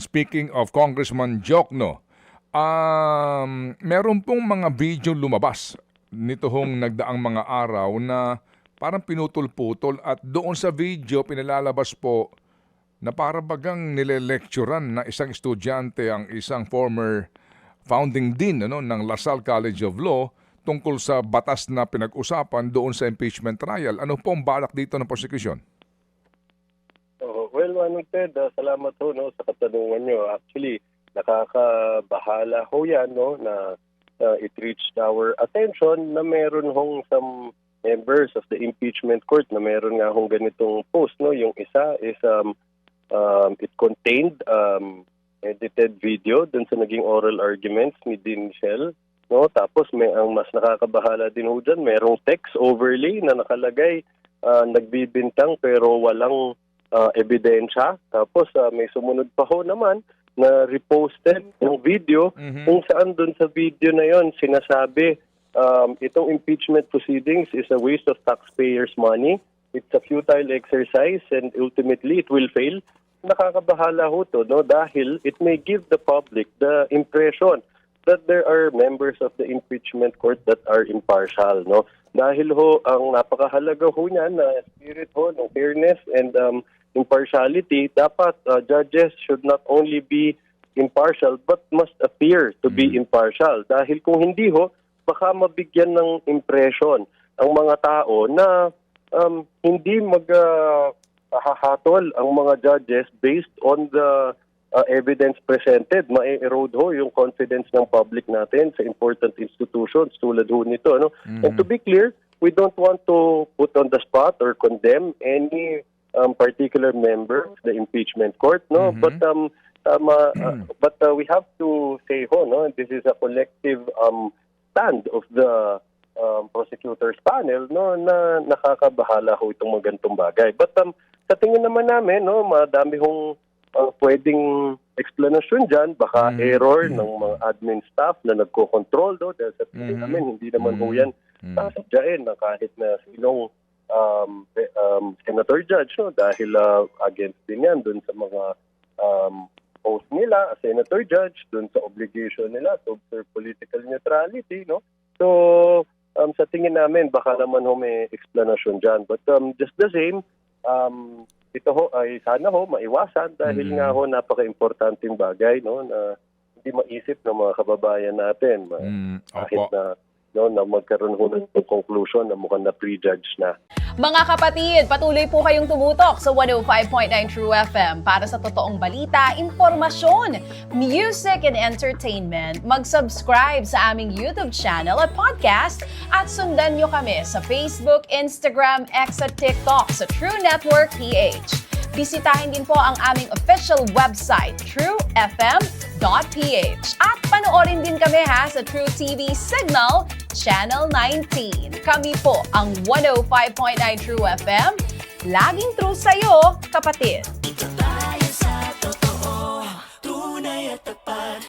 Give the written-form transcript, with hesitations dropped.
Speaking of Congressman Jokno, meron pong mga video lumabas nito hong nagdaang mga araw na parang pinutol-putol at doon sa video pinalalabas po na para bagang nile-lecturean na isang estudyante ang isang former founding dean ng LaSalle College of Law tungkol sa batas na pinag-usapan doon sa impeachment trial. Ano po ang balak dito ng prosecution? Well, Ted, salamat ho sa katanungan nyo. Actually, nakakabahala ho yan na it reached our attention na meron hong some members of the impeachment court na meron nga hong ganitong post. Yung isa is it contained edited video dun sa naging oral arguments ni Dean Michelle. Tapos ang mas nakakabahala din ho dyan, merong text overlay na nakalagay, nagbibintang pero walang ebidensya. Tapos may sumunod pa ho naman na reposted ng video kung saan dun sa video na yon sinasabi itong impeachment proceedings is a waste of taxpayers' money. It's a futile exercise and ultimately it will fail. Nakakabahala ho to dahil it may give the public the impression that there are members of the impeachment court that are impartial. Dahil ho ang napakahalaga ho niyan na spirit ho ng fairness and impartiality, dapat judges should not only be impartial but must appear to be impartial. Dahil kung hindi ho, baka mabigyan ng impression ang mga tao na hindi hahatol ang mga judges based on the evidence presented. Ma-erode ho yung confidence ng public natin sa important institutions tulad ho nito. And to be clear, we don't want to put on the spot or condemn any particular member of the impeachment court, but we have to say this is a collective stand of the prosecutors panel na nakakabahala ho itong mga ganitong bagay. But sa tingin naman namin madami hong pwedeng explanation dyan, baka error ng mga admin staff na nagko-control dahil sa tingin namin hindi naman ho yan sasadyain na kahit na sinong senator judge dahil against din yan dun sa mga post nila as senator judge, dun sa obligation nila to observe political neutrality. So sa tingin namin baka naman ho may explanation dyan, but just the same, ito ho ay sana ho maiwasan dahil nga ho napaka-importanteng bagay na hindi maisip ng mga kababayan natin kahit na magkaroon ho ng conclusion na mukhang na prejudge na. Mga kapatid, patuloy po kayong tumutok sa 105.9 True FM para sa totoong balita, impormasyon, music and entertainment. Mag-subscribe sa aming YouTube channel at podcast at sundan nyo kami sa Facebook, Instagram, X at TikTok sa True Network PH. Bisitahin din po ang aming official website, truefm.ph. At panoorin din kami sa True TV Signal, Channel 19. Kami po ang 105.9 True FM. Laging true sa'yo, kapatid. Ito tayo sa totoo, tunay at tapat.